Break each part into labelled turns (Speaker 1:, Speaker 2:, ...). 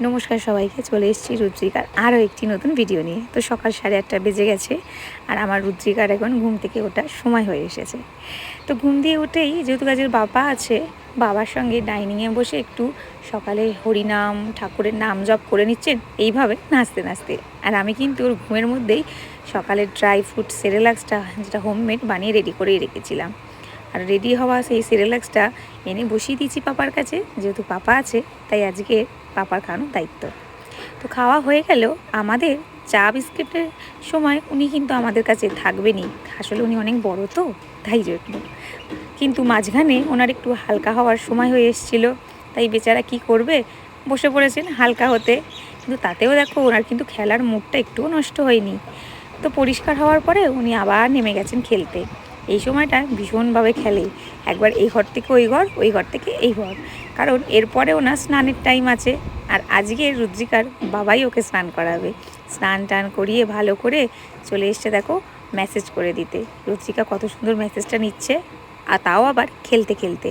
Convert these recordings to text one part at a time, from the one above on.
Speaker 1: নমস্কার সবাইকে, চলে এসেছি রুদ্রিকার আরও একটি নতুন ভিডিও নিয়ে। তো সকাল 8:30 বেজে গেছে আর আমার রুদ্রিকার এখন ঘুম থেকে ওঠার সময় হয়ে এসেছে। তো ঘুম দিয়ে উঠেই যেহেতু কাজের বাবা আছে, বাবার সঙ্গে ডাইনিংয়ে বসে একটু সকালে হরিনাম ঠাকুরের নাম জপ করে নিচ্ছেন এইভাবে নাচতে নাচতে। আর আমি কিন্তু ওর ঘুমের মধ্যেই সকালের ড্রাই ফ্রুট সেরেলাক্সটা, যেটা হোমমেড বানিয়ে রেডি করেই রেখেছিলাম। আর রেডি হওয়া সেই সেরেলাক্সটা এনে বসিয়ে দিয়েছি পাপার কাছে। যেহেতু পাপা আছে তাই আজকে পাপার খাওয়ানোর দায়িত্ব। তো খাওয়া হয়ে গেল। আমাদের চা বিস্কিটের সময় উনি কিন্তু আমাদের কাছে থাকবেনই, আসলে উনি অনেক বড় তো তাই জন্য। কিন্তু মাঝখানে ওনার একটু হালকা হওয়ার সময় হয়ে এসেছিলো, তাই বেচারা কি করবে, বসে পড়েছেন হালকা হতে। কিন্তু তাতেও দেখো ওনার কিন্তু খেলার মুডটা একটুও নষ্ট হয়নি। তো পরিষ্কার হওয়ার পরে উনি আবার নেমে গেছেন খেলতে। এই সময়টা ভীষণভাবে খেলে, একবার এই ঘর থেকে ওই ঘর, ওই ঘর থেকে এই ঘর, কারণ এরপরে ওনার স্নানের টাইম আছে। আর আজকে রুদ্রিকার বাবাই ওকে স্নান করাবে। স্নান টান করিয়ে ভালো করে চলে এসছে দেখো মেসেজ করে দিতে। রুদ্রিকা কত সুন্দর মেসেজটা নিচ্ছে, আর তাও আবার খেলতে খেলতে।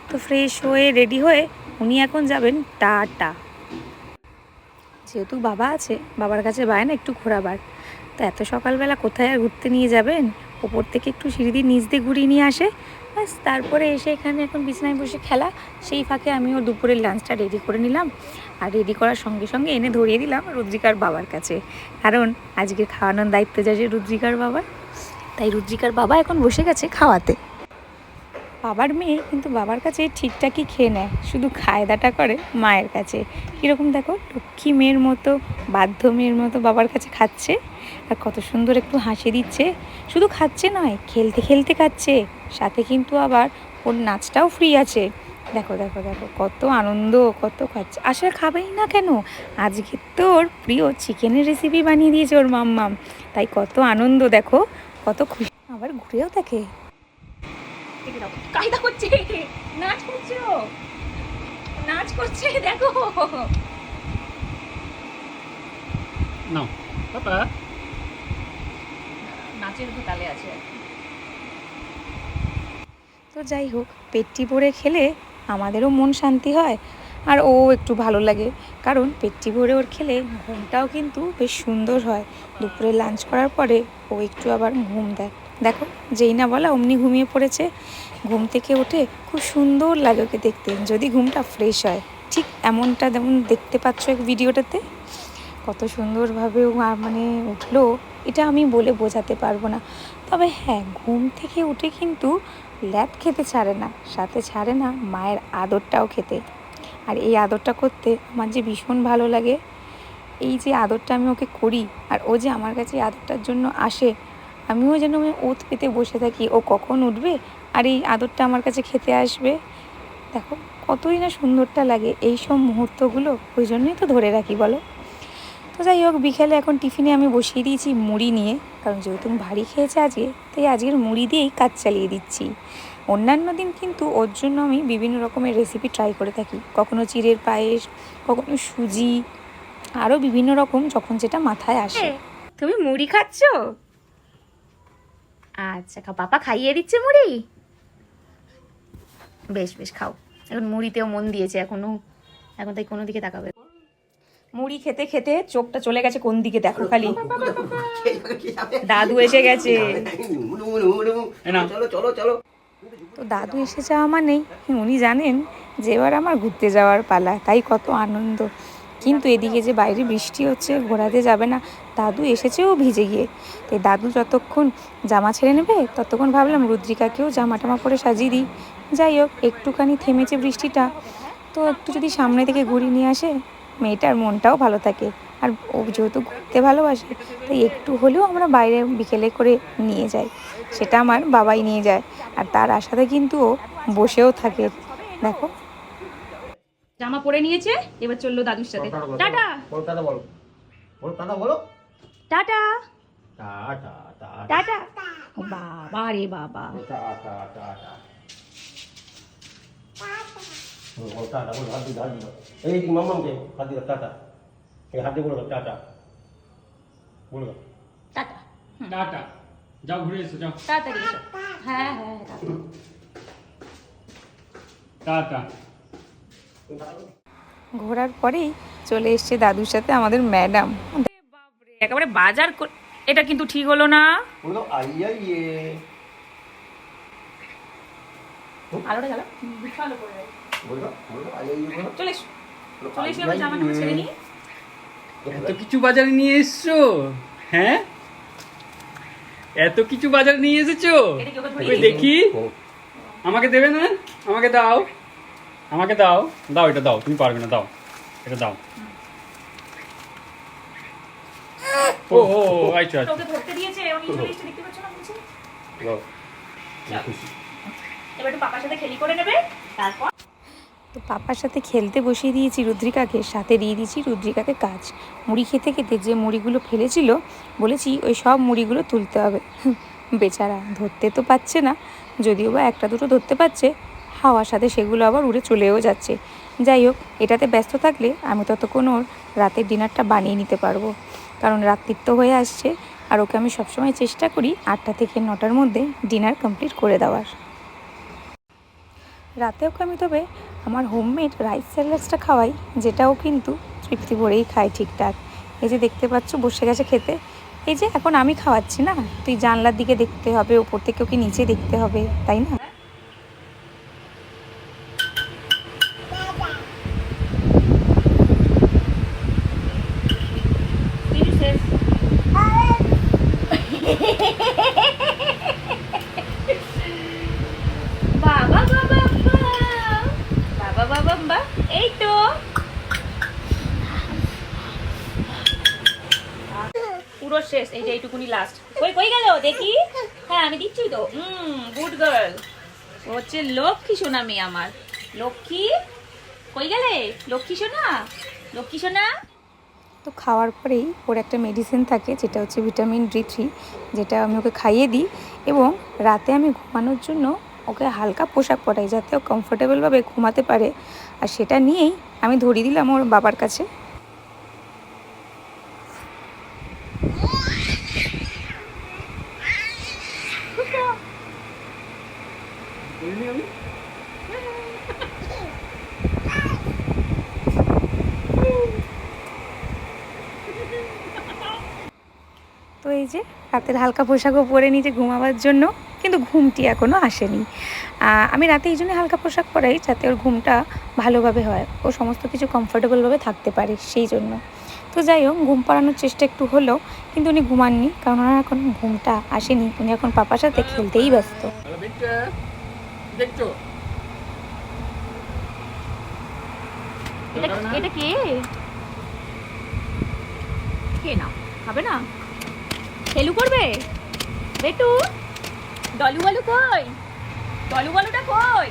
Speaker 1: তো ফ্রেশ হয়ে রেডি হয়ে উনি এখন যাবেন টাটা। যেহেতু বাবা আছে, বাবার কাছে বায় না একটু ঘোরাবার। তো এত সকালবেলা কোথায় আর ঘুরতে নিয়ে যাবেন, ওপর থেকে একটু সিঁড়ি দিয়ে নিচ দিয়ে ঘুরিয়ে নিয়ে আসে ব্যাস। তারপরে এসে এখানে এখন বিছানায় বসে খেলা। সেই ফাঁকে আমিও দুপুরের লাঞ্চটা রেডি করে নিলাম, আর রেডি করার সঙ্গে সঙ্গে এনে ধরিয়ে দিলাম রুদ্রিকার বাবার কাছে, কারণ আজকে খাওয়ানোর দায়িত্ব যাচ্ছে রুদ্রিকার বাবার। তাই রুদ্রিকার বাবা এখন বসে গেছে খাওয়াতে। বাবার মেয়ে কিন্তু বাবার কাছে ঠিকঠাকই খেয়ে নেয়, শুধু খায়দাটা করে মায়ের কাছে। কীরকম দেখো, লক্ষ্মী মেয়ের মতো, বাধ্য মেয়ের মতো বাবার কাছে খাচ্ছে। আর কত সুন্দর একটু হাসি দিচ্ছে। শুধু খাচ্ছে নয়, খেলতে খেলতে খাচ্ছে, সাথে কিন্তু আবার ওর নাচটাও ফ্রি আছে। দেখো দেখো দেখো কত আনন্দ, কত খাচ্ছে। আসলে খাবেই না কেন, আজকে তো ওর প্রিয় চিকেনের রেসিপি বানিয়ে দিয়েছে ওর মাম্মাম, তাই কত আনন্দ দেখো, কত খুশি। আবার ঘুরেও দেখে, কায়দা করছে, নাচ করছে, নাচ করছে দেখো।
Speaker 2: নাও পাপা,
Speaker 1: নাচের তো তালে আছে। তো যাই হোক, পেটটি ভরে খেলে আমাদেরও মন শান্তি হয়, আর ও একটু ভালো লাগে, কারণ পেটটি ভরে ওর খেলে ঘুমটাও কিন্তু বেশ সুন্দর হয়। দুপুরে লাঞ্চ করার পরে ও একটু আবার ঘুম দেয়। দেখো, যেই না বলা অমনি ঘুমিয়ে পড়েছে। ঘুম থেকে উঠে খুব সুন্দর লাগে ওকে দেখতে, যদি ঘুমটা ফ্রেশ হয়। ঠিক এমনটা যেমন দেখতে পাচ্ছ এক ভিডিওটাতে, কত সুন্দরভাবে ও মানে উঠলো, এটা আমি বলে বোঝাতে পারবো না। তবে হ্যাঁ, ঘুম থেকে উঠে কিন্তু ল্যাদ খেতে ছাড়ে না, সাথে ছাড়ে না মায়ের আদরটাও খেতে। আর এই আদরটা করতে আমার যে ভীষণ ভালো লাগে। এই যে আদরটা আমি ওকে করি, আর ও যে আমার কাছে আদরটার জন্য আসে, আমিও যেন ওত পেতে বসে থাকি ও কখন উঠবে আর এই আদরটা আমার কাছে খেতে আসবে। দেখো কতই না সুন্দরটা লাগে এই সব মুহূর্তগুলো, ওই জন্যই তো ধরে রাখি বলো। তো যাই হোক, বিকেলে এখন টিফিনে আমি বসিয়ে দিয়েছি মুড়ি নিয়ে, কারণ যেহেতু ভারী খেয়েছে আজকে, তাই আজকের মুড়ি দিয়েই কাজ চালিয়ে দিচ্ছি। অন্যান্য দিন কিন্তু ওর জন্য আমি বিভিন্ন রকমের রেসিপি ট্রাই করে থাকি, কখনো চিড়ের পায়েস, কখনো সুজি, আরও বিভিন্ন রকম যখন যেটা মাথায় আসে। তুমি মুড়ি খাচ্ছ? আচ্ছা খাও, পাপা খাইয়ে দিচ্ছে মুড়ি। বেশ বেশ খাও, এখন মুড়িতেও মন দিয়েছে এখনো, এখন তাই কোনো দিকে তাকাবে। মুড়ি খেতে খেতে চোখটা চলে গেছে কোন দিকে দেখো খালি। দাদু এসে গেছে। তো দাদু এসে যাওয়া মানেই উনি জানেন যে এবার আমার ঘুরতে যাওয়ার পালা, তাই কত আনন্দ। কিন্তু এদিকে যে বাইরে বৃষ্টি হচ্ছে, ঘোরাতে যাবে না, দাদু এসেছেও ভিজে গিয়ে। তাই দাদু যতক্ষণ জামা ছেড়ে নেবে ততক্ষণ ভাবলাম রুদ্রিকাকেও জামা টামা পরে সাজিয়ে দিই। যাই হোক, একটুখানি থেমেছে বৃষ্টিটা, তো একটু যদি সামনে থেকে ঘুরিয়ে নিয়ে আসে, মেয়েটার মনটাও ভালো থাকে। আর ও যেহেতু ঘুরতে ভালোবাসে, তাই একটু হলেও আমরা বাইরে বিকেলে করে নিয়ে যাই। সেটা আমার বাবাই নিয়ে যায়, আর তার আশাতে কিন্তু ও বসেও থাকে। দেখো, জামা পরে নিয়েছে, এবার চললো দাদুর সাথে। টাটা
Speaker 2: টাটা বলো, টাটা বলো,
Speaker 1: টাটা
Speaker 2: টাটা
Speaker 1: টাটা। বাবা রে বাবা,
Speaker 2: টাটা টাটা, বলো টাটা, বলো হাত দিয়ে, হাত দিয়ে এই মামাকে হাত দিয়ে টাটা, এই হাত দিয়ে বলো টাটা, বলো
Speaker 1: টাটা
Speaker 2: টাটা, যাও ঘুরে এসো, যাও
Speaker 1: তাড়াতাড়ি এসো। হ্যাঁ হ্যাঁ টাটা। ঘোরার পরেই চলে এসছে দাদুর সাথে আমাদের ম্যাডাম। একেবারে বাজার এটা কিন্তু ঠিক হলো না।
Speaker 2: বলো আইয়া ইয়ে
Speaker 1: আলোটা জ্বালা, বিশাল করে যায়।
Speaker 2: বলো আইয়া ইয়ে বলো।
Speaker 1: চলে এসো, চলে এসে আমার জামা কাপড় ছেড়ে নিই।
Speaker 3: এত কিছু বাজারে নিয়ে এসছো? হ্যাঁ, এত কিছু বাজারে নিয়ে এসেছো?
Speaker 1: এটা কি ওকে ধরিয়ে
Speaker 3: ওই
Speaker 1: দিই?
Speaker 3: দেখি, আমাকে দেবে না? আমাকে দাও, আমাকে দাও, দাও এটা দাও, তুমি পারবে না, দাও এটা দাও। ও ও আচ্ছা আচ্ছা।
Speaker 1: ওকে ধরতে দিয়েছে, উনি চলে এসে দেখতে পাচ্ছ না বলছে।
Speaker 2: দাও খুশি
Speaker 1: এবার একটু পাপার সাথে খেলি করে নেবে, তারপর তো পাপার সাথে খেলতে বসিয়ে দিয়েছি রুদ্রিকাকে, সাথে দিয়ে দিয়েছি রুদ্রিকাকে কাজ। মুড়ি খেতে খেতে যে মুড়িগুলো ফেলেছিল, বলেছি ওই সব মুড়িগুলো তুলতে হবে। বেচারা ধরতে তো পারছে না, যদিও বা একটা দুটো ধরতে পারছে, হাওয়ার সাথে সেগুলো আবার উড়ে চলেও যাচ্ছে। যাই হোক, এটাতে ব্যস্ত থাকলে আমি ততক্ষণ ওর রাতের ডিনারটা বানিয়ে নিতে পারবো, কারণ রাত্রির তো হয়ে আসছে। আর ওকে আমি সবসময় চেষ্টা করি 8টা থেকে 9টার মধ্যে ডিনার কমপ্লিট করে দেওয়ার। রাতেও আমি তবে আমার হোমমেড রাইস স্যালাডসটা খাওয়াই, যেটাও কিন্তু তৃপ্তি ভরেই খায় ঠিকঠাক। এই যে দেখতে পাচ্ছ বসে গেছে খেতে। এই যে এখন আমি খাওয়াচ্ছি না, তুই জানলার দিকে দেখতে হবে, ওপর থেকে ওকে নিচে দেখতে হবে, তাই না? বাবা বাবা বাবা বাবা বাবা, এই তো পুরো শেষ। এই যে এইটুকুনি লাস্ট। কই কই গেল দেখি? হ্যাঁ আমি দিচ্ছি তো। Good girl. ও হচ্ছে লক্ষ্মী সোনা মেয়ে আমার। লক্ষ্মী কই গেলে? লক্ষ্মী সোনা, লক্ষ্মী সোনা। তো খাওয়ার পরেই ওর একটা মেডিসিন থাকে, যেটা হচ্ছে ভিটামিন D3, যেটা আমি ওকে খাইয়ে দিই। এবং রাতে আমি ঘুমানোর জন্য ওকে হালকা পোশাক পরাই, যাতে ও কমফোর্টেবলভাবে ঘুমাতে পারে। আর সেটা নিয়েই আমি ধরিয়ে দিলাম ওর বাবার কাছে। তো এই যে রাতের হালকা পোশাকও পরে নিয়েছে ঘুমাবার জন্য, কিন্তু ঘুমটি এখনও আসেনি। আমি রাতে এই জন্য হালকা পোশাক পরাই, যাতে ওর ঘুমটা ভালোভাবে হয়, ও সমস্ত কিছু কমফোর্টেবলভাবে থাকতে পারে, সেই জন্য। তো যাই হোক, ঘুম পাড়ানোর চেষ্টা একটু হলো, কিন্তু উনি ঘুমাননি, কারণ ওনার এখন ঘুমটা আসেনি। উনি এখন পাপার সাথে খেলতেই ব্যস্ত।
Speaker 3: দেখছো
Speaker 1: এটা কে? কে না খাবে না? খেলু করবে বেটু? ডলু বলু কই? ডলু বলুটা কই?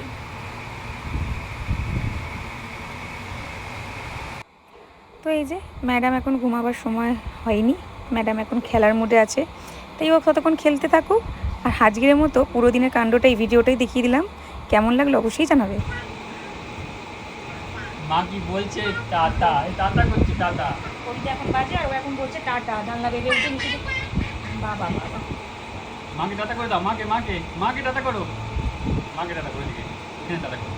Speaker 1: তো এই যে ম্যাডাম এখন ঘুমাবার সময় হয়নি, ম্যাডাম এখন খেলার মুডে আছে, তাই ও ততক্ষণ খেলতে থাকুক। আর আজকের মতো পুরো দিনের কাণ্ডটা এই ভিডিওটাই দেখিয়ে দিলাম। কেমন লাগলো অবশ্যই জানাবে।
Speaker 3: মা কি বলছে? টাটা, টাটা করছি, টাটা।
Speaker 1: কবিতা এখন বাজে আর ও এখন বলছে টাটা। জানলা বেগে উঠে নিচে বাবা বাবা।
Speaker 3: মাকে টাটা করে দাও, মাকে মাকে মাকে টাটা করো, মাকে টাটা করে দিকে, টাটা করো।